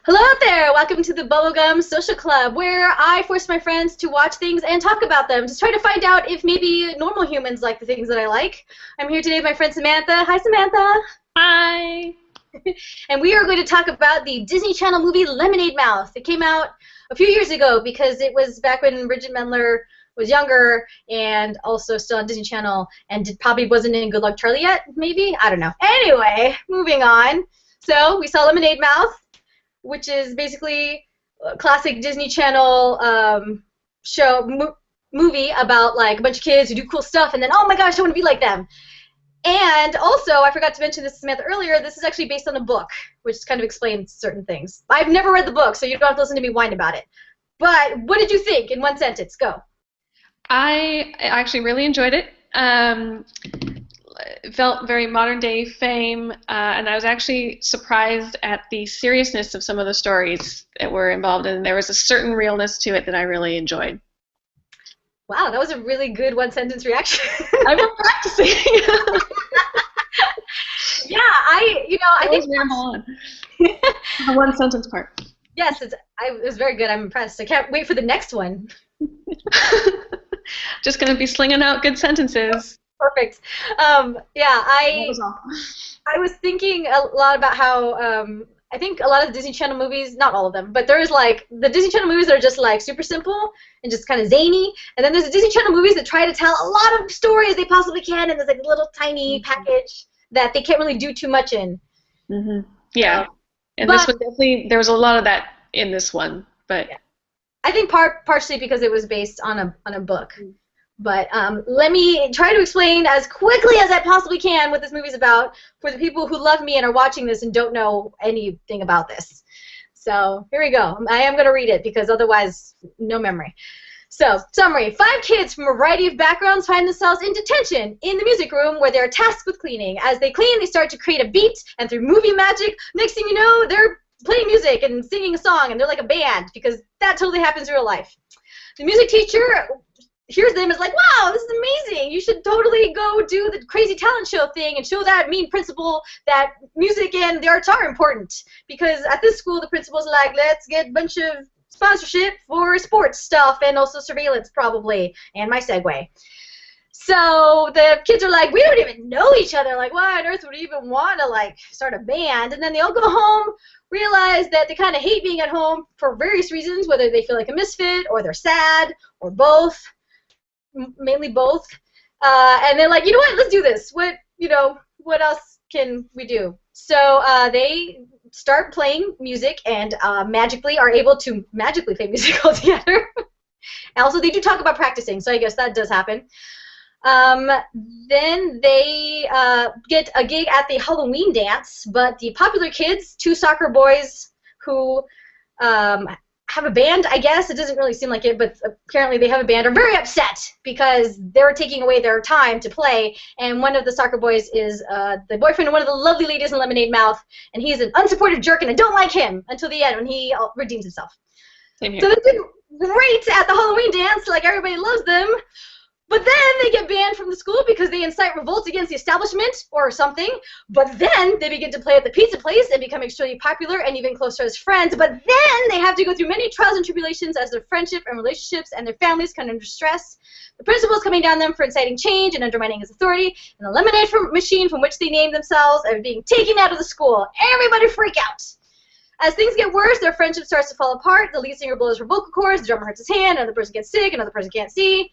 Hello out there! Welcome to the Bubblegum Social Club, where I force my friends to watch things and talk about them, just try to find out if maybe normal humans like the things that I like. I'm here today with my friend Samantha. Hi, Samantha! Hi! And we are going to talk about the Disney Channel movie Lemonade Mouth. It came out a few years ago because it was back when Bridget Mendler was younger and also still on Disney Channel and probably wasn't in Good Luck Charlie yet, maybe? I don't know. Anyway, moving on. So we saw Lemonade Mouth, which is basically a classic Disney Channel movie about like a bunch of kids who do cool stuff and then, oh my gosh, I want to be like them. And also, I forgot to mention this to Samantha earlier, this is actually based on a book, which kind of explains certain things. I've never read the book, so you don't have to listen to me whine about it. But what did you think in one sentence? Go. I actually really enjoyed it. It felt very modern day fame, and I was actually surprised at the seriousness of some of the stories that were involved, and there was a certain realness to it that I really enjoyed. Wow, that was a really good one-sentence reaction. I've been practicing. Yeah, I think ramble on. The one-sentence part. Yes, it was very good. I'm impressed. I can't wait for the next one. Just gonna be slinging out good sentences. Perfect. Yeah, I was thinking a lot about how I think a lot of the Disney Channel movies, not all of them, but there's like the Disney Channel movies that are just like super simple and just kind of zany, and then there's the Disney Channel movies that try to tell a lot of stories they possibly can, and there's like a little tiny package that they can't really do too much in. Mm-hmm. Yeah, and this one definitely, there was a lot of that in this one, but yeah. I think partially because it was based on a book. But let me try to explain as quickly as I possibly can what this movie's about for the people who love me and are watching this and don't know anything about this. So here we go. I am going to read it because otherwise, no memory. So, summary. 5 kids from a variety of backgrounds find themselves in detention in the music room where they're tasked with cleaning. As they clean, they start to create a beat, and through movie magic, next thing you know, they're playing music and singing a song, and they're like a band because that totally happens in real life. The music teacher hears them, is like, wow, this is amazing. You should totally go do the crazy talent show thing and show that mean principal that music and the arts are important. Because at this school, the principal's like, let's get a bunch of sponsorship for sports stuff and also surveillance probably, and my segue. So the kids are like, we don't even know each other. Like, why on earth would we even want to like start a band? And then they all go home, realize that they kind of hate being at home for various reasons, whether they feel like a misfit or they're sad or both. Mainly both, and they're like, you know what? Let's do this. What else can we do? So they start playing music and magically are able to magically play music all together. Also, they do talk about practicing, so I guess that does happen. Then they get a gig at the Halloween dance, but the popular kids, 2 soccer boys who have a band, I guess. It doesn't really seem like it, but apparently they have a band, are very upset because they're taking away their time to play, and one of the soccer boys is the boyfriend of one of the lovely ladies in Lemonade Mouth, and he's an unsupportive jerk, and I don't like him until the end when he redeems himself. So they do great at the Halloween dance, like everybody loves them, but then they get banned from the school because they incite revolt against the establishment or something. But then they begin to play at the pizza place and become extremely popular and even closer as friends. But then they have to go through many trials and tribulations as their friendship and relationships and their families come under stress. The principal is coming down them for inciting change and undermining his authority. And the lemonade machine from which they named themselves are being taken out of the school. Everybody freak out. As things get worse, their friendship starts to fall apart. The lead singer blows her vocal cords, the drummer hurts his hand, another person gets sick, another person can't see.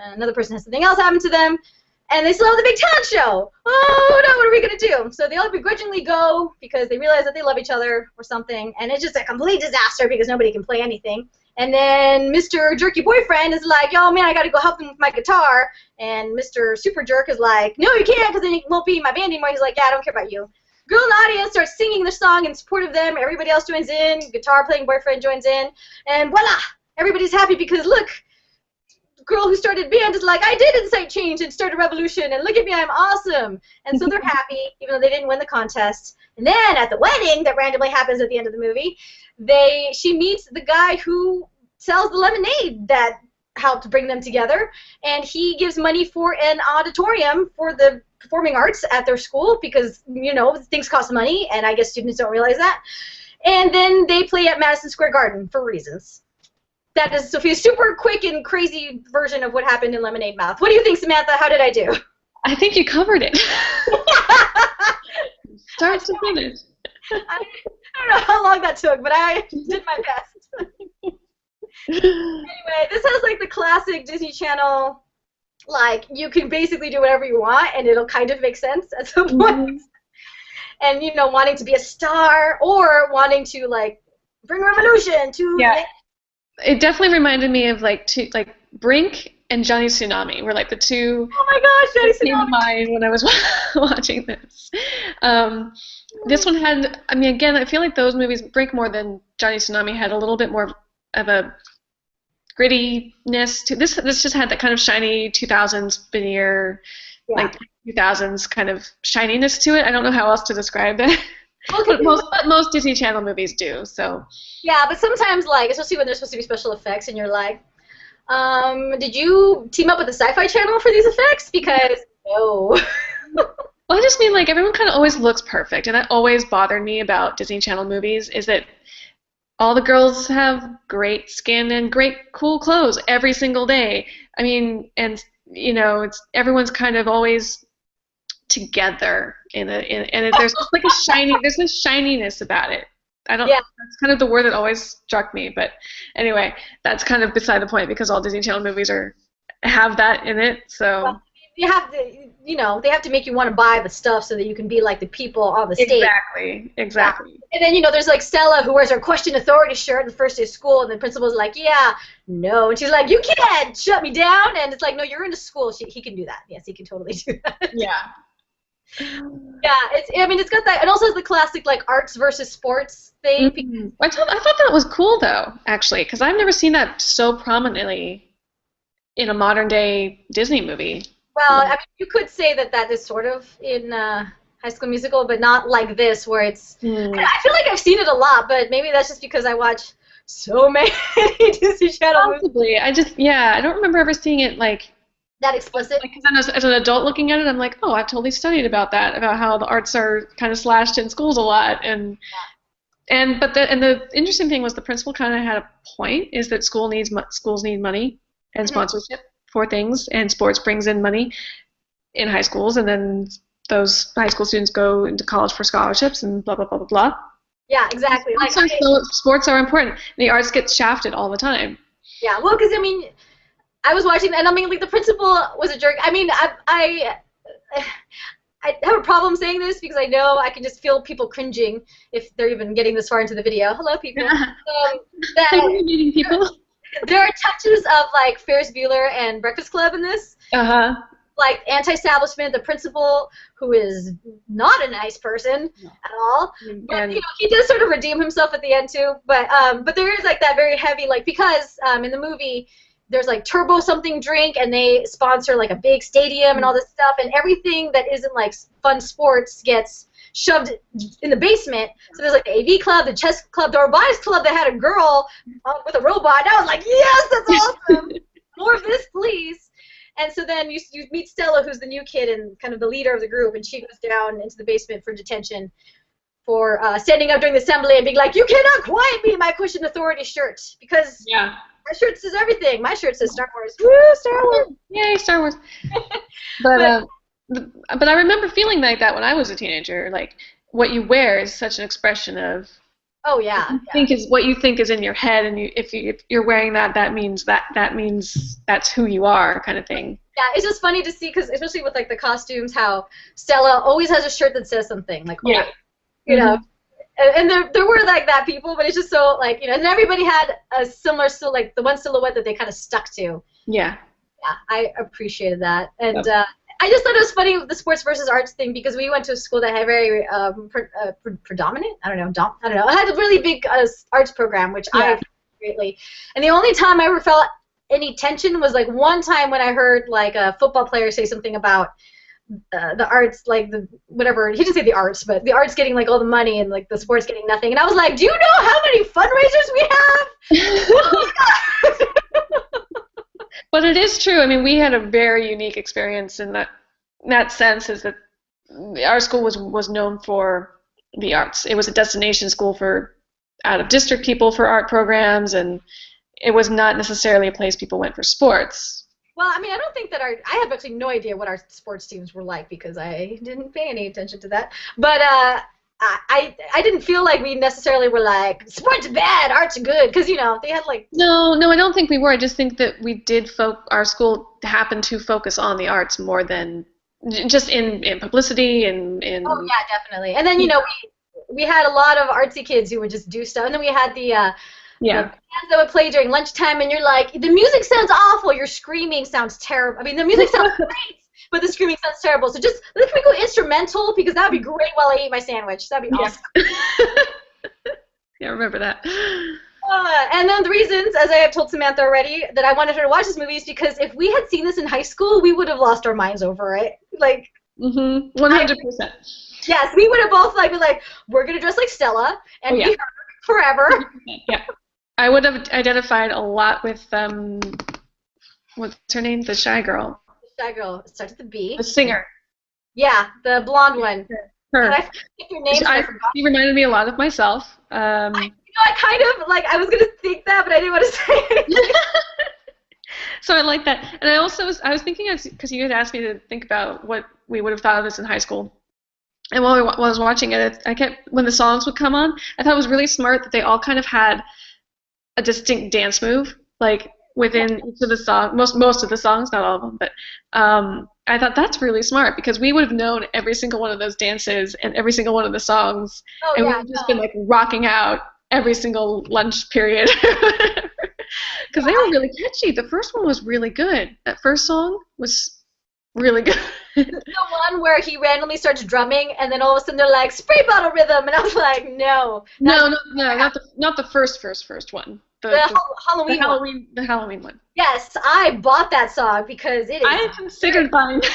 Another person has something else happen to them, and they still have the big talent show. Oh no, what are we going to do? So they all begrudgingly go because they realize that they love each other or something, and it's just a complete disaster because nobody can play anything. And then Mr. Jerky Boyfriend is like, yo, man, I got to go help him with my guitar. And Mr. Super Jerk is like, no, you can't because then you won't be in my band anymore. He's like, yeah, I don't care about you. Girl in the audience starts singing the song in support of them. Everybody else joins in. Guitar-playing boyfriend joins in. And voila! Everybody's happy because, look, girl who started band is like, I did incite change and start a revolution, and look at me, I'm awesome. And so they're happy, even though they didn't win the contest. And then at the wedding that randomly happens at the end of the movie, she meets the guy who sells the lemonade that helped bring them together, and he gives money for an auditorium for the performing arts at their school because, things cost money, and I guess students don't realize that. And then they play at Madison Square Garden for reasons. That is Sophia's super quick and crazy version of what happened in Lemonade Mouth. What do you think, Samantha? How did I do? I think you covered it. Start to finish. I don't know how long that took, but I did my best. Anyway, this has like the classic Disney Channel, like you can basically do whatever you want and it'll kind of make sense at some point. And you know, wanting to be a star or wanting to like bring revolution to It definitely reminded me of like Brink and Johnny Tsunami were like the two. Oh my gosh, Johnny Tsunami! Came to mind when I was watching this. This one had, I mean, again, I feel like those movies, Brink more than Johnny Tsunami, had a little bit more of a grittiness to this. This just had that kind of shiny 2000s veneer, like 2000s kind of shininess to it. I don't know how else to describe that. But most Disney Channel movies do. So. Yeah, but sometimes, like, especially when there's supposed to be special effects, and you're like, did you team up with the Sci-Fi Channel for these effects? Because no. Well, I just mean, like, everyone kind of always looks perfect, and that always bothered me about Disney Channel movies, is that all the girls have great skin and great cool clothes every single day. I mean, and, you know, everyone's kind of always together and there's like there's this shininess about it. That's kind of the word that always struck me, but anyway, that's kind of beside the point because all Disney Channel movies have that in it, so. Well, you have to, you know, they have to make you want to buy the stuff so that you can be like the people on the stage. Exactly. Yeah. And then, you know, there's like Stella who wears her question authority shirt the first day of school, and the principal's like, no, and she's like, you can't shut me down, and it's like, no, you're in the school. He can do that. Yes, he can totally do that. Yeah. It's got that, and also the classic like arts versus sports thing. Mm-hmm. I thought that was cool though, actually, because I've never seen that so prominently in a modern day Disney movie. Well, I mean, you could say that is sort of in High School Musical, but not like this, where it's. I feel like I've seen it a lot, but maybe that's just because I watch so many Disney Channel movies. Possibly. I don't remember ever seeing it like. That explicit? Because as an adult looking at it, I'm like, oh, I've totally studied about that, about how the arts are kind of slashed in schools a lot, and the interesting thing was the principal kind of had a point, is that schools need money and sponsorship for things, and sports brings in money in high schools, and then those high school students go into college for scholarships and blah blah blah blah blah. Yeah, exactly. Sports are important. The arts get shafted all the time. Yeah, well, because I mean. I was watching, and I mean, like, the principal was a jerk. I mean, I have a problem saying this because I know I can just feel people cringing if they're even getting this far into the video. Hello, people. Meeting people. There are touches of, like, Ferris Bueller and Breakfast Club in this. Like, anti-establishment, the principal, who is not a nice person at all. But, you know, he does sort of redeem himself at the end, too. But there is, like, that very heavy, like, because in the movie, there's like Turbo something drink, and they sponsor like a big stadium and all this stuff, and everything that isn't like fun sports gets shoved in the basement. So there's like the AV club, the chess club, the robotics club that had a girl with a robot, and I was like, yes, that's awesome. More of this, please. And so then you meet Stella, who's the new kid and kind of the leader of the group, and she goes down into the basement for detention for standing up during the assembly and being like, you cannot quiet me in my question authority shirt, because my shirt says everything. My shirt says Star Wars. Woo, Star Wars. Yay, Star Wars. But I remember feeling like that when I was a teenager. Like, what you wear is such an expression of what you think is in your head, and if you're wearing that means that's who you are, kind of thing. Yeah, it's just funny to see, because especially with like the costumes, how Stella always has a shirt that says something. Like, you know. And there were like that people, but it's just so like, you know, and everybody had a similar like the one silhouette that they kind of stuck to. Yeah. Yeah, I appreciated that, and I just thought it was funny with the sports versus arts thing, because we went to a school that had very predominant. I don't know. It had a really big arts program, which I appreciated greatly. And the only time I ever felt any tension was like one time when I heard like a football player say something about. The arts, like the whatever, he didn't say the arts, but the arts getting like all the money and like the sports getting nothing, and I was like, do you know how many fundraisers we have? Oh my God. But it is true. I mean, we had a very unique experience in that sense, is that our school was known for the arts. It was a destination school for out-of-district people for art programs, and it was not necessarily a place people went for sports. Well, I mean, I don't think that I have actually no idea what our sports teams were like because I didn't pay any attention to that. But I didn't feel like we necessarily were like, sports are bad, art's good, because, they had like... No, I don't think we were. I just think that we did, our school happened to focus on the arts more than just in publicity and in... Oh, yeah, definitely. And then, we had a lot of artsy kids who would just do stuff. And then we had the bands that would play during lunchtime, and you're like, the music sounds awful. Your screaming sounds terrible. I mean, the music sounds great, but the screaming sounds terrible. So just, can we go instrumental? Because that would be great while I eat my sandwich. That'd be awesome. Yeah, I remember that. And then the reasons, as I have told Samantha already, that I wanted her to watch this movie is because if we had seen this in high school, we would have lost our minds over it. Like... 100%. Yes, we would have both been like, we're going to dress like Stella and be her forever. Yeah. I would have identified a lot with, what's her name? The shy girl. The shy girl. It starts with the B. The singer. Yeah, the blonde one. Her. I forget your name. She reminded me a lot of myself. I kind of, I was going to think that, but I didn't want to say it. So I like that. And I was thinking, because you had asked me to think about what we would have thought of this in high school. And while I was watching it, when the songs would come on, I thought it was really smart that they all kind of had a distinct dance move, like within each of the songs, most of the songs, not all of them, but I thought that's really smart because we would have known every single one of those dances and every single one of the songs, and we would have just been rocking out every single lunch period because they were really catchy. The first one was really good. That first song was really good. The one where he randomly starts drumming, and then all of a sudden they're like, spray bottle rhythm, and I was like, no. No, not the first one. The Halloween one. The Halloween one. Yes, I bought that song because it is... I considered buying that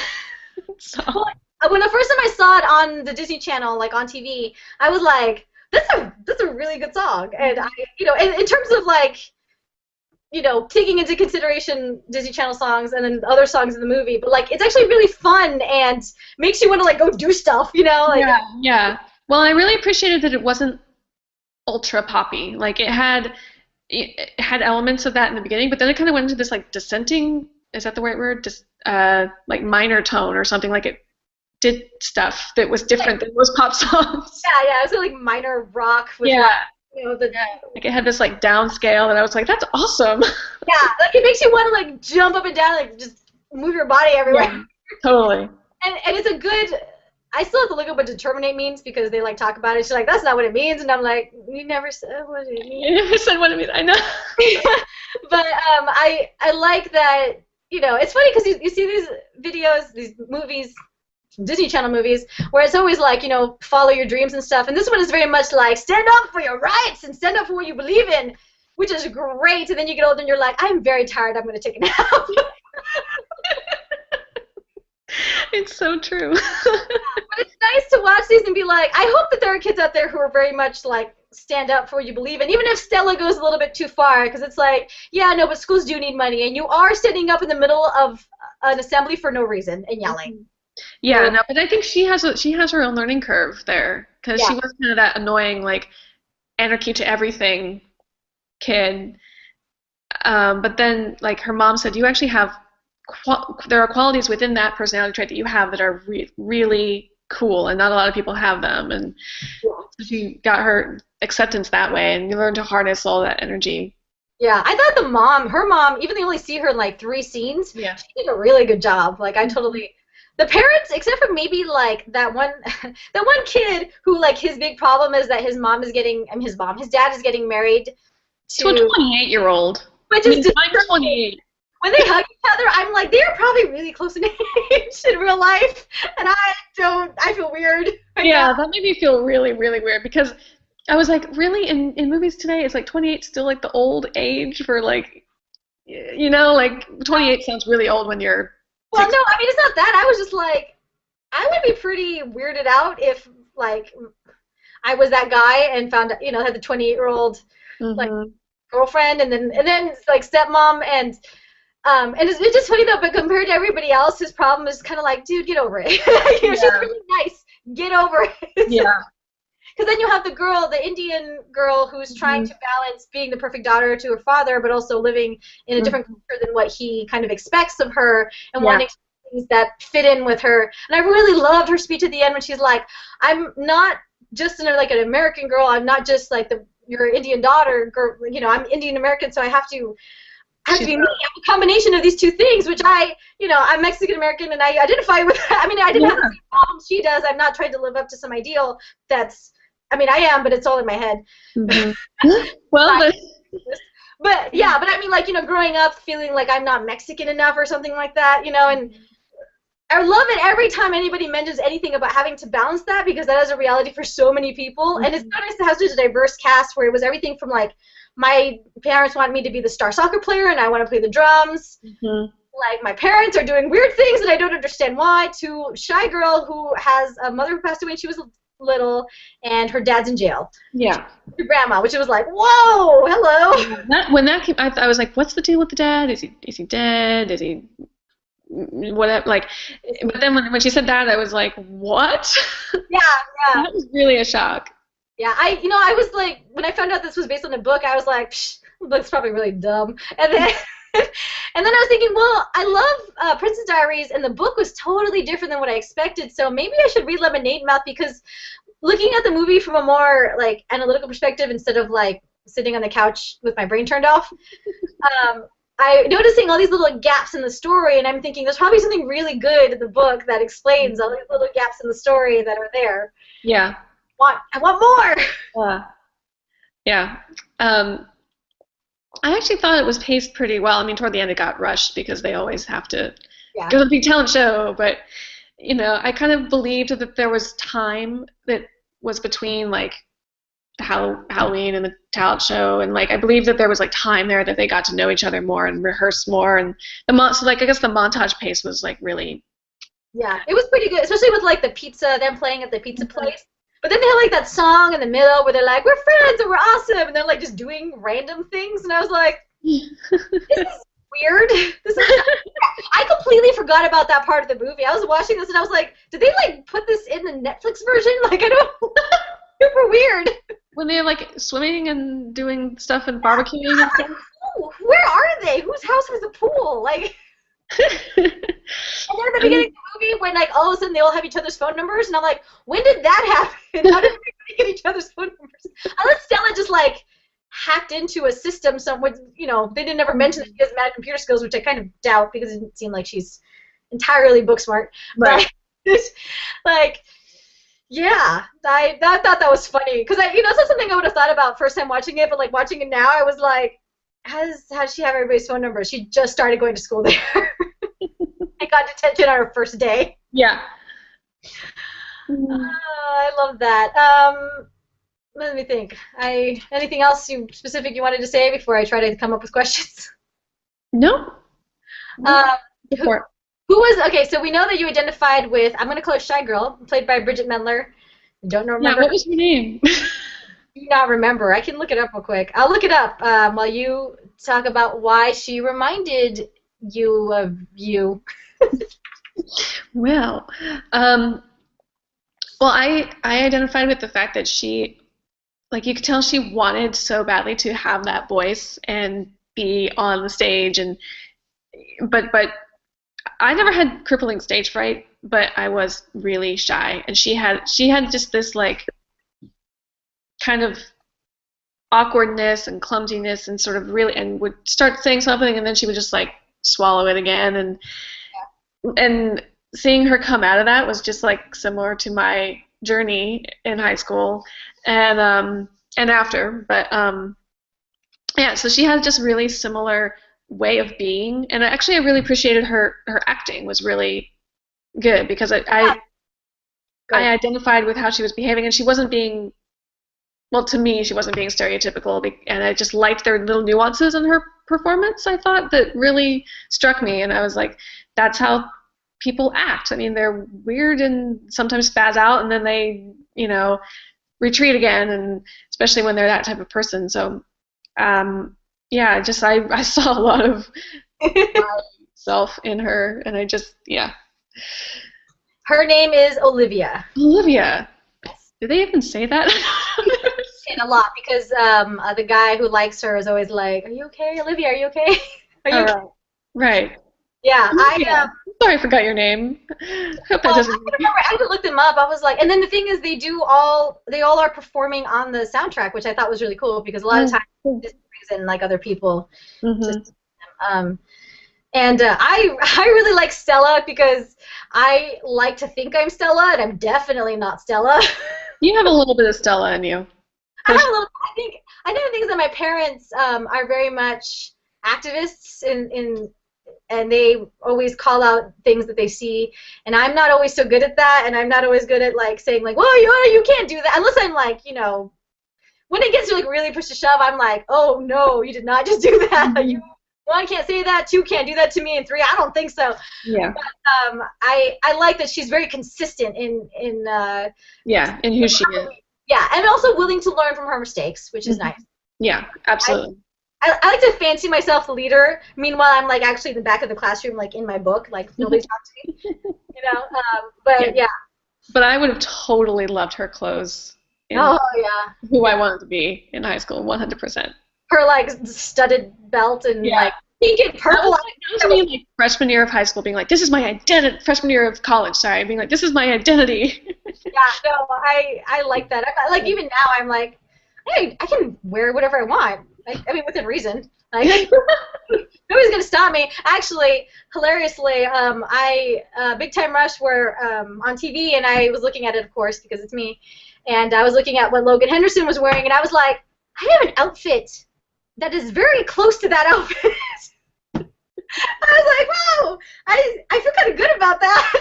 song. When the first time I saw it on the Disney Channel, on TV, I was like, that's a really good song. And in terms of taking into consideration Disney Channel songs and then other songs in the movie, but it's actually really fun and makes you want to go do stuff, Yeah. Well, I really appreciated that it wasn't ultra poppy. It had elements of that in the beginning, but then it kind of went into this dissenting, is that the right word? Just minor tone or something. It did stuff that was different than most pop songs. Yeah, it was minor rock with it had this downscale, and I was like, that's awesome. Yeah, it makes you want to jump up and down, just move your body everywhere. Yeah, totally. And it's a good... I still have to look up what determinate means because they talk about it. She's like, that's not what it means, and I'm like, you never said what it means. You never said what it means. I know. But I like that. It's funny because you see these videos, these movies, Disney Channel movies, where it's always follow your dreams and stuff. And this one is very much stand up for your rights and stand up for what you believe in, which is great. And then you get older and you're like, I'm very tired. I'm going to take a nap. It's so true. But it's nice to watch these and be like, I hope that there are kids out there who are very much stand up for what you believe in, even if Stella goes a little bit too far, because it's but schools do need money, and you are standing up in the middle of an assembly for no reason and yelling. Yeah, no, but I think she has her own learning curve there, because she was kind of that annoying anarchy to everything kid. But then her mom said, you actually have there are qualities within that personality trait that you have that are really cool, and not a lot of people have them. And she got her acceptance that way, and you learn to harness all that energy. Yeah, I thought her mom, even though you only see her in 3 scenes, she did a really good job. I totally... The parents, except for maybe that one kid who his big problem is that his dad is getting married to a 28-year-old. Which is I'm 28. When they hug each other, I'm like, they're probably really close in age in real life, and I feel weird. Yeah, that made me feel really, really weird, because I was like, really, in movies today, is 28 still the old age for 28 sounds really old when you're... Well, no, I mean, it's not that. I was just I would be pretty weirded out if I was that guy and found had the 28-year-old girlfriend and then stepmom and it's just funny though. But compared to everybody else, his problem is kind of dude, get over it. She's really nice. Get over it. Yeah. because then you have the Indian girl who's trying to balance being the perfect daughter to her father, but also living in a different culture than what he kind of expects of her, and wanting things that fit in with her. And I really loved her speech at the end when she's like, "I'm not just an American girl. I'm not just like your Indian daughter, girl. You know, I'm Indian American, so I have to be me. I'm a combination of these two things, which I'm Mexican American, and I identify with that. I mean, I didn't have the same problems she does. I'm not trying to live up to some ideal I am, but it's all in my head. Well, but I mean, growing up feeling like I'm not Mexican enough or something like that, and I love it every time anybody mentions anything about having to balance that, because that is a reality for so many people, and it's so nice to have such a diverse cast where it was everything from like, my parents want me to be the star soccer player and I want to play the drums. Like, my parents are doing weird things and I don't understand why, to shy girl who has a mother who passed away when she was little and her dad's in jail. Yeah. Her grandma, which was like, whoa, hello. When that came, I was like, what's the deal with the dad? Is he dead? Is he whatever? Like, but then when she said that, I was like, what? Yeah. That was really a shock. Yeah, I was like, when I found out this was based on a book, I was like, psh, the book's probably really dumb. And then and then I was thinking, well, I love Princess Diaries, and the book was totally different than what I expected, so maybe I should read Lemonade Mouth, because looking at the movie from a more like analytical perspective instead of like sitting on the couch with my brain turned off, I'm noticing all these little gaps in the story, and I'm thinking there's probably something really good in the book that explains all these little gaps in the story that are there. Yeah. I want more. Yeah. I actually thought it was paced pretty well. I mean, toward the end it got rushed because they always have to go to the big talent show. But, I kind of believed that there was time that was between, like, Halloween and the talent show. And, like, I believe that there was, like, time there that they got to know each other more and rehearse more. And so, like, I guess the montage pace was, like, really... Yeah, it was pretty good, especially with, like, them playing at the pizza place. But then they had, like, that song in the middle where they're like, we're friends and we're awesome, and they're, like, just doing random things, and I was like, this is weird. I completely forgot about that part of the movie. I was watching this, and I was like, did they, like, put this in the Netflix version? Like, I don't super weird. When they're, like, swimming and doing stuff and barbecuing and stuff. Where are they? Whose house has a pool? Like... And then at the beginning of the movie, when like all of a sudden they all have each other's phone numbers, and I'm like, when did that happen? How did everybody get each other's phone numbers? Unless Stella just like hacked into a system somewhere, they didn't ever mention that she has mad computer skills, which I kind of doubt because it didn't seem like she's entirely book smart. Right. But like, yeah, I thought that was funny because it's not something I would have thought about first time watching it, but like watching it now, I was like, how does she have everybody's phone number? She just started going to school there. I got detention on her first day. Yeah. I love that. Let me think. Anything else specific you wanted to say before I try to come up with questions? No. Who was, okay, so we know that you identified with, I'm going to call her Shy Girl, played by Bridget Mendler. Don't remember. Yeah, what was her name? Do not remember. I can look it up real quick. I'll look it up while you talk about why she reminded you of you. Well, I identified with the fact that she, like, you could tell she wanted so badly to have that voice and be on the stage, but I never had crippling stage fright, but I was really shy, and she had just this like kind of awkwardness and clumsiness and sort of really, and would start saying something and then she would just like swallow it again, and seeing her come out of that was just like similar to my journey in high school and after, but yeah, so she had just really similar way of being, and actually I really appreciated her acting was really good because I identified with how she was behaving, and she wasn't being, well, to me, she wasn't being stereotypical, and I just liked their little nuances in her performance, I thought, that really struck me, and I was like, that's how people act. I mean, they're weird and sometimes spaz out, and then they, retreat again, and especially when they're that type of person. So, yeah, just I saw a lot of myself in her, and I just, yeah. Her name is Olivia. Olivia. Did they even say that? And a lot because the guy who likes her is always like, "Are you okay, Olivia? Are you okay? Are you okay?" Right. Yeah, Yeah. Sorry, I forgot your name. Hope that well, doesn't. I can remember. I had to look them up. I was like, and then the thing is, they all are performing on the soundtrack, which I thought was really cool because a lot of times this brings in like other people. Just, and I really like Stella because I like to think I'm Stella, and I'm definitely not Stella. You have a little bit of Stella in you. I have a little. I think the thing is that my parents are very much activists and they always call out things that they see, and I'm not always so good at that, and I'm not always good at like saying like, well, you can't do that, unless I'm like, when it gets to like really push to shove, I'm like, oh no, you did not just do that. You one can't say that, two can't do that to me, and three, I don't think so. Yeah. But I like that she's very consistent in who she is. Yeah, and also willing to learn from her mistakes, which is nice. Yeah, absolutely. I like to fancy myself the leader. Meanwhile, I'm like actually in the back of the classroom, like in my book, like nobody's talking to me, But yeah. But I would have totally loved her clothes. Oh yeah. Who I wanted to be in high school, 100%. Her like studded belt and like pink and purple. That was me like freshman year of high school, being like, "This is my identity." Freshman year of college, sorry, being like, "This is my identity." Yeah, no, I like that. Like even now, I'm like, hey, I can wear whatever I want. I mean, within reason. Like, nobody's gonna stop me. Actually, hilariously, Big Time Rush were on TV, and I was looking at it, of course, because it's me. And I was looking at what Logan Henderson was wearing, and I was like, I have an outfit that is very close to that outfit. I was like, wow, I feel kind of good about that.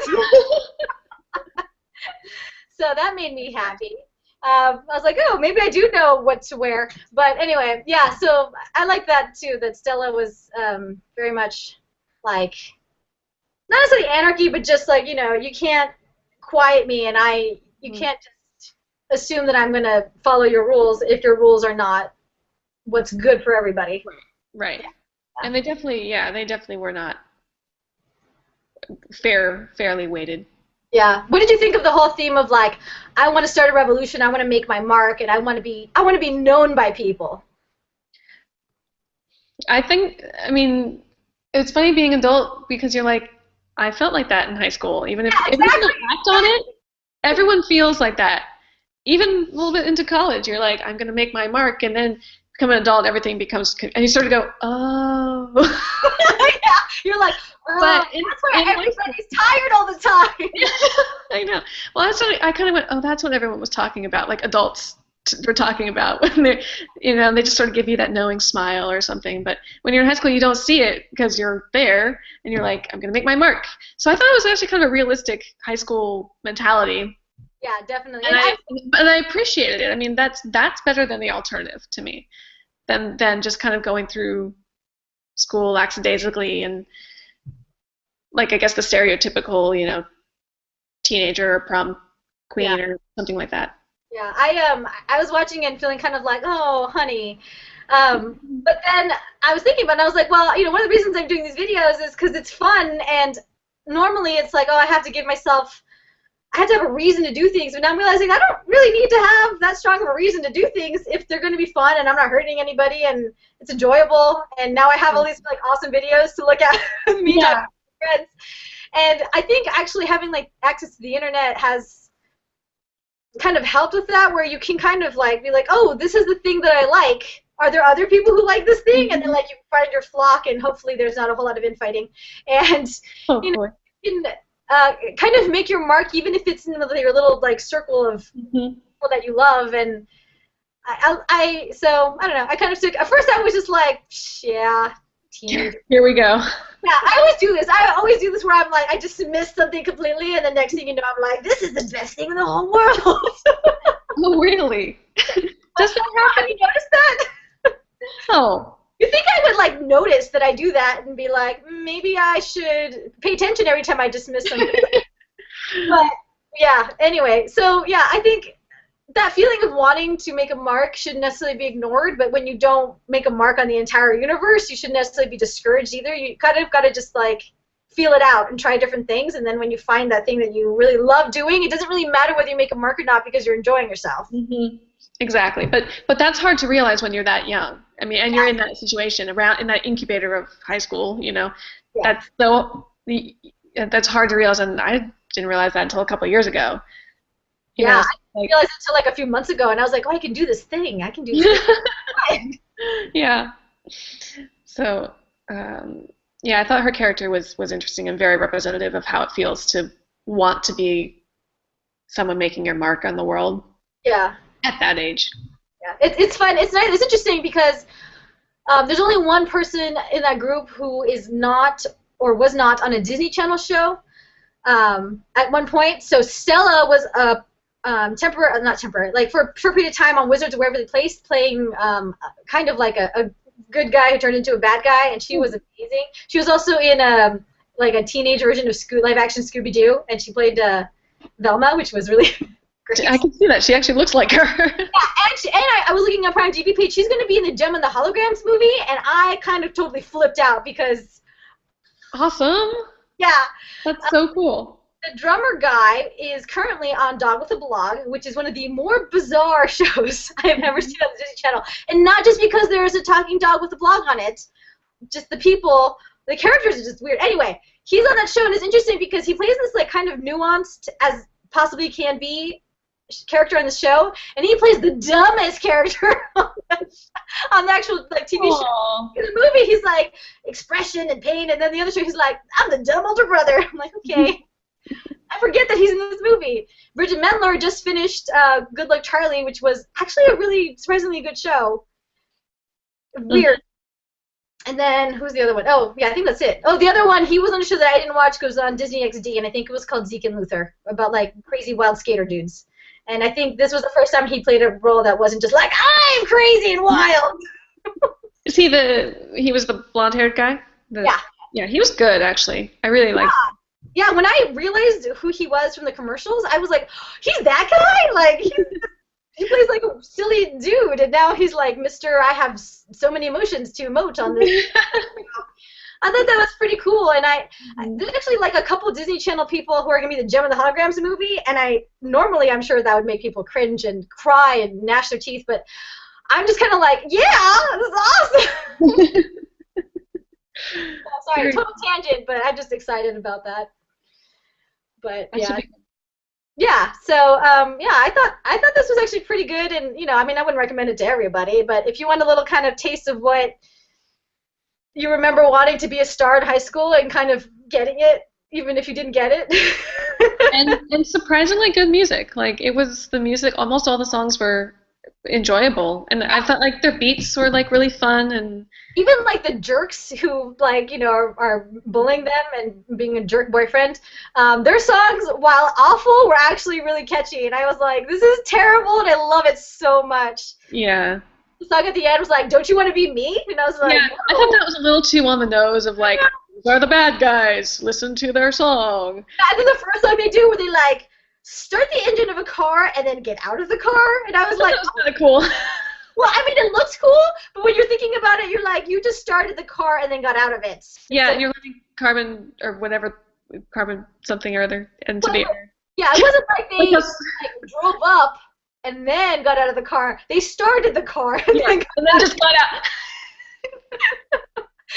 So that made me happy. I was like, oh, maybe I do know what to wear. But anyway, yeah, so I like that too, that Stella was very much like, not necessarily anarchy, but just like, you can't quiet me and you can't just assume that I'm going to follow your rules if your rules are not what's good for everybody. Right. Yeah. And they definitely were not fairly weighted. Yeah. What did you think of the whole theme of like, I want to start a revolution, I want to make my mark, and I want to be known by people? I mean, it's funny being adult because you're like, I felt like that in high school. Even if you don't act on it, everyone feels like that. Even a little bit into college, you're like, I'm going to make my mark, and then become an adult, everything becomes, and you sort of go, oh. Yeah, you're like, oh, but that's why everybody's tired all the time. I know. Well, that's what I kind of went, oh, that's what everyone was talking about, like adults were talking about when they're, they just sort of give you that knowing smile or something. But when you're in high school, you don't see it because you're there, and you're like, I'm going to make my mark. So I thought it was actually kind of a realistic high school mentality. Yeah, definitely. And I appreciated it. I mean, that's better than the alternative to me, than just kind of going through school lackadaisically and, like, I guess the stereotypical, teenager or prom queen or something like that. Yeah, I was watching it and feeling kind of like, oh, honey. But then I was thinking about it, and I was like, well, one of the reasons I'm doing these videos is because it's fun, and normally it's like, oh, I have to have a reason to do things, but now I'm realizing I don't really need to have that strong of a reason to do things if they're going to be fun and I'm not hurting anybody and it's enjoyable, and now I have all these like awesome videos to look at me and my friends. And I think actually having like access to the internet has kind of helped with that, where you can kind of like be like, oh, this is the thing that I like. Are there other people who like this thing? And then like you find your flock, and hopefully there's not a whole lot of infighting. And you can kind of make your mark, even if it's in your little like circle of people that you love. And so I don't know. I kind of took, at first I was just like, yeah, teenager. Here we go. Yeah, I always do this. I always do this where I'm like, I dismiss something completely, and the next thing you know, I'm like, this is the best thing in the whole world. Oh, really? Does that happen? Have you noticed that? Oh. You think I would like notice that I do that and be like, maybe I should pay attention every time I dismiss something. But yeah, anyway, so yeah, I think that feeling of wanting to make a mark shouldn't necessarily be ignored, but when you don't make a mark on the entire universe, you shouldn't necessarily be discouraged either. You kind of got to just like feel it out and try different things, and then when you find that thing that you really love doing, it doesn't really matter whether you make a mark or not because you're enjoying yourself. Mm-hmm. Exactly, but that's hard to realize when you're that young. I mean, and you're in that situation around in that incubator of high school. Yeah. That's hard to realize, and I didn't realize that until a couple of years ago. I didn't realize it until like a few months ago, and I was like, oh, I can do this thing. I can do this thing. Yeah. So, I thought her character was interesting and very representative of how it feels to want to be someone making your mark on the world. Yeah. At that age. Yeah. It's fun. It's nice. It's interesting because there's only one person in that group who is not or was not on a Disney Channel show at one point. So Stella was a not temporary, like for a short period of time on Wizards of Waverly Place, playing kind of like a good guy who turned into a bad guy, and she was amazing. She was also in like a teenage version of live action Scooby-Doo, and she played Velma, which was really great. I can see that. She actually looks like her. Yeah, and I was looking up her on IMDb page. She's going to be in the Gem and the Holograms movie, and I kind of totally flipped out because... Awesome. Yeah. That's so cool. The drummer guy is currently on Dog with a Blog, which is one of the more bizarre shows I have ever seen on the Disney Channel. And not just because there is a talking dog with a blog on it, just the people, the characters are just weird. Anyway, he's on that show, and it's interesting because he plays this like kind of nuanced, as possibly can be, character on the show, and he plays the dumbest character on the actual like TV show. In the movie, he's like expression and pain, and then the other show, he's like, I'm the dumb older brother. I'm like, okay. I forget that he's in this movie. Bridget Mendler just finished Good Luck Charlie, which was actually a really surprisingly good show. Weird. And then, who's the other one? Oh, yeah, I think that's it. Oh, the other one, he was on a show that I didn't watch, goes on Disney XD, and I think it was called Zeke and Luther, about, like, crazy wild skater dudes. And I think this was the first time he played a role that wasn't just like, I'm crazy and wild. Is he was the blonde-haired guy? Yeah. Yeah, he was good, actually. I really liked him. Yeah, when I realized who he was from the commercials, I was like, he's that guy? Like, he plays like a silly dude, and now he's like, Mr. I have so many emotions to emote on this. I thought that was pretty cool, and there's actually like a couple Disney Channel people who are going to be the Gem and the Holograms movie, and I'm sure that would make people cringe and cry and gnash their teeth, but I'm just kind of like, yeah, this is awesome! Sorry, total tangent, but I'm just excited about that. But yeah. So I thought this was actually pretty good, and I mean, I wouldn't recommend it to everybody, but if you want a little kind of taste of what you remember wanting to be a star in high school and kind of getting it, even if you didn't get it. and surprisingly good music. Like, it was the music. Almost all the songs were enjoyable, and I thought like their beats were like really fun, and even like the jerks who like are bullying them and being a jerk boyfriend, their songs, while awful, were actually really catchy, and I was like, this is terrible, and I love it so much. Yeah. The song at the end was like, don't you want to be me? And I was like, yeah, no. I thought that was a little too on the nose of like, these are the bad guys, listen to their song. Yeah, and then the first song they do where they like start the engine of a car and then get out of the car, and I was like, that was kind of cool. Well, I mean, it looks cool, but when you're thinking about it, you're like, you just started the car and then got out of it. Yeah, so, and you're letting carbon or whatever, carbon something or other into the air. Yeah, it wasn't like they like, drove up and then got out of the car. They started the car and then just got out.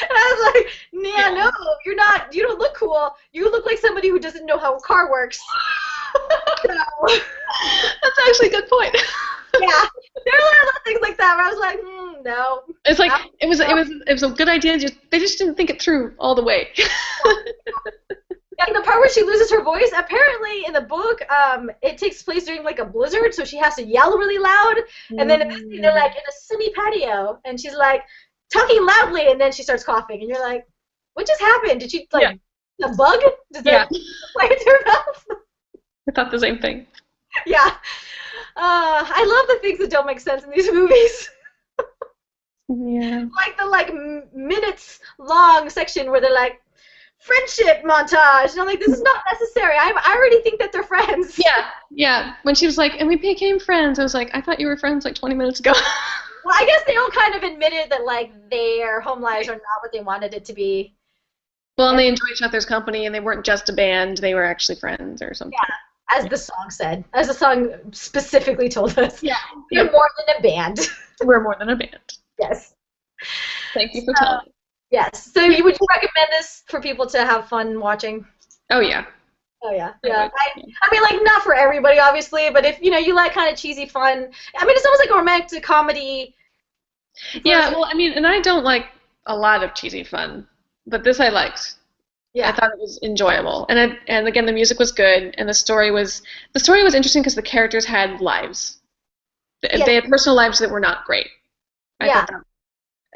And I was like, yeah, no, you're not. You don't look cool. You look like somebody who doesn't know how a car works. No. That's actually a good point. Yeah, there are a lot of things like that where I was like, no. It's like it was a good idea. They just didn't think it through all the way. Yeah, the part where she loses her voice, apparently in the book, it takes place during like a blizzard, so she has to yell really loud. And then in this scene, they're like in a sunny patio, and she's like talking loudly, and then she starts coughing, and you're like, what just happened? Did she like a bug? Did that fly into her mouth? I thought the same thing. Yeah. I love the things that don't make sense in these movies. Yeah. Like the minutes long section where they're like, friendship montage, and I'm like, this is not necessary. I already think that they're friends. Yeah. When she was like, and we became friends, I was like, I thought you were friends like 20 minutes ago. Well, I guess they all kind of admitted that like their home lives are not what they wanted it to be. Well, and And they enjoy each other's company, and they weren't just a band; they were actually friends or something. yeah, as the song said, as the song specifically told us, Yeah. you're Yep. more than a band. We're more than a band. Yes. Thank you for telling me. Yes. So would you recommend this for people to have fun watching? Oh yeah. Oh yeah, I yeah. would. I mean, like not for everybody, obviously, but if you like kind of cheesy fun, I mean, it's almost like a romantic comedy. Yeah. Well, I mean, and I don't like a lot of cheesy fun, but this I liked. I Yeah, thought it was enjoyable, and again, the music was good, and the story was interesting because the characters had lives. yeah, They had personal lives that were not great. I yeah. thought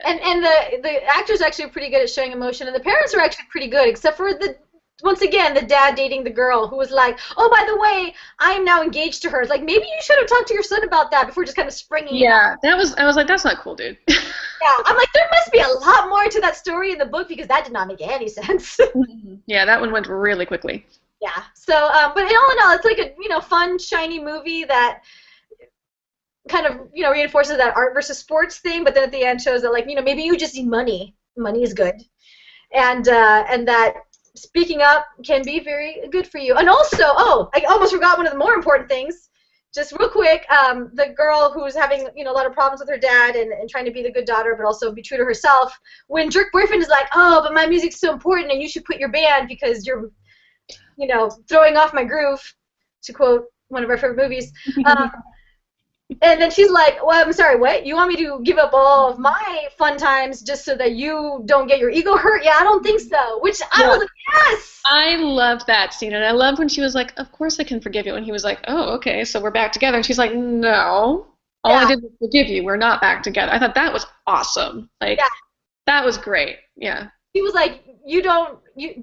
that. And the actors actually are pretty good at showing emotion, and the parents are actually pretty good, except for once again the dad dating the girl who was like, oh, by the way, I am now engaged to her. It's like maybe you should have talked to your son about that before just kind of springing it out. Yeah, I was like, that's not cool, dude. Yeah, I'm like there must be a lot more to that story in the book because that did not make any sense. Yeah, that one went really quickly. Yeah. So, but in all, it's like a fun, shiny movie that kind of reinforces that art versus sports thing, but then at the end shows that maybe you just need money. Money is good, and that speaking up can be very good for you. And also, oh, I almost forgot one of the more important things. Just real quick, the girl who's having a lot of problems with her dad and trying to be the good daughter, but also be true to herself. When jerk boyfriend is like, oh, but my music's so important, and you should quit your band because you're throwing off my groove, to quote one of our favorite movies. And then she's like, well, I'm sorry, what? You want me to give up all of my fun times just so that you don't get your ego hurt? Yeah, I don't think so. Which I was like, yes! I loved that scene, and I loved when she was like, of course I can forgive you, and he was like, oh, okay, so we're back together, and she's like, no, all I did was forgive you, we're not back together. I thought that was awesome. Like, that was great, yeah. He was like,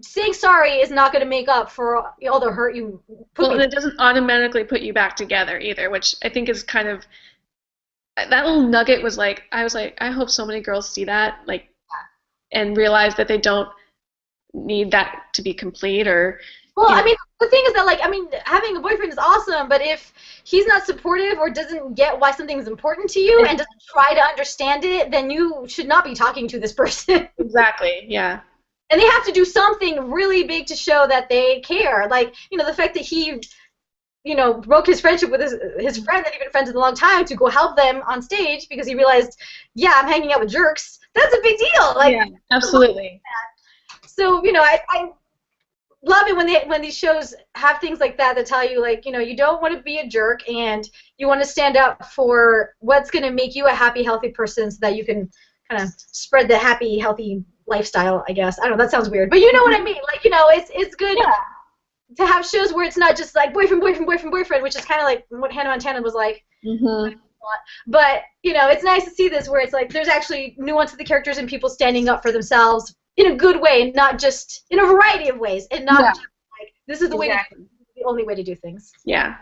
saying sorry is not going to make up for all the hurt you put me Well, and it doesn't automatically put you back together either, which I think is kind of, that little nugget was like, I was like, I hope so many girls see that, like, and realize that they don't need that to be complete, or well, I mean, the thing is that having a boyfriend is awesome, but if he's not supportive or doesn't get why something's important to you and doesn't try to understand it, then you should not be talking to this person. Exactly, yeah. And they have to do something really big to show that they care. Like, the fact that he broke his friendship with his friend that he'd been friends with a long time to go help them on stage because he realized, yeah, I'm hanging out with jerks. That's a big deal. Like, yeah, absolutely. So, I love it when these shows have things like that tell you, like, you don't want to be a jerk and you want to stand up for what's going to make you a happy, healthy person so that you can kind of spread the happy, healthy lifestyle, I guess. I don't know, that sounds weird. But you know what I mean. Like, it's good to have shows where it's not just like boyfriend, boyfriend, boyfriend, boyfriend, which is kind of like what Hannah Montana was like. Mm-hmm. But, it's nice to see this where it's like there's actually nuance to the characters and people standing up for themselves in a good way, not just in a variety of ways, and not just like this is the way the only way to do things. Yeah.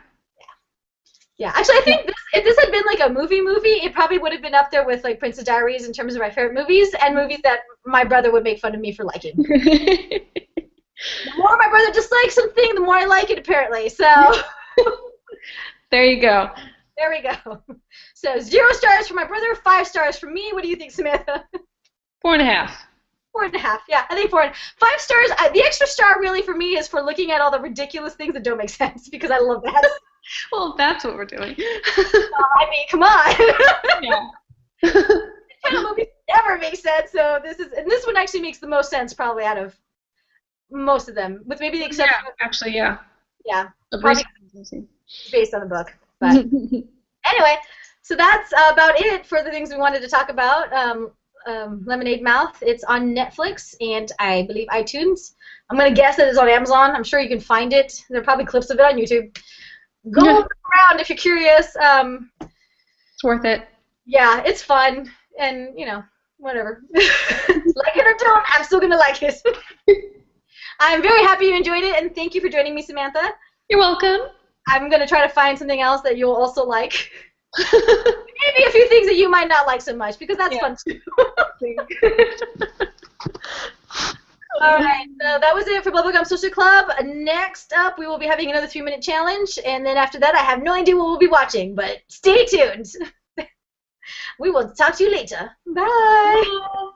Yeah. Actually, I think if this had been like a movie, it probably would have been up there with like Princess Diaries in terms of my favorite movies and movies that my brother would make fun of me for liking. The more my brother dislikes something, the more I like it, apparently. So there you go. There we go. So 0 stars for my brother, 5 stars for me. What do you think, Samantha? 4.5. 4.5. Yeah, I think 4. 5 stars. The extra star really for me is for looking at all the ridiculous things that don't make sense because I love that. Well, that's what we're doing. I mean, come on. Yeah. Channel movies never make sense. So this one actually makes the most sense probably out of most of them, with maybe the exception. Yeah, actually, yeah. Yeah. Probably based on the book. But anyway, so that's about it for the things we wanted to talk about. Lemonade Mouth. It's on Netflix and I believe iTunes. I'm going to guess that it's on Amazon. I'm sure you can find it. There are probably clips of it on YouTube. Go around if you're curious. It's worth it. Yeah, it's fun. And, whatever. Like it or don't, I'm still going to like it. I'm very happy you enjoyed it, and thank you for joining me, Samantha. You're welcome. I'm going to try to find something else that you'll also like. Maybe a few things that you might not like so much, because that's fun too. Alright, so that was it for Bubblegum Social Club. Next up, we will be having another 3-minute challenge, and then after that, I have no idea what we'll be watching, but stay tuned. We will talk to you later. Bye!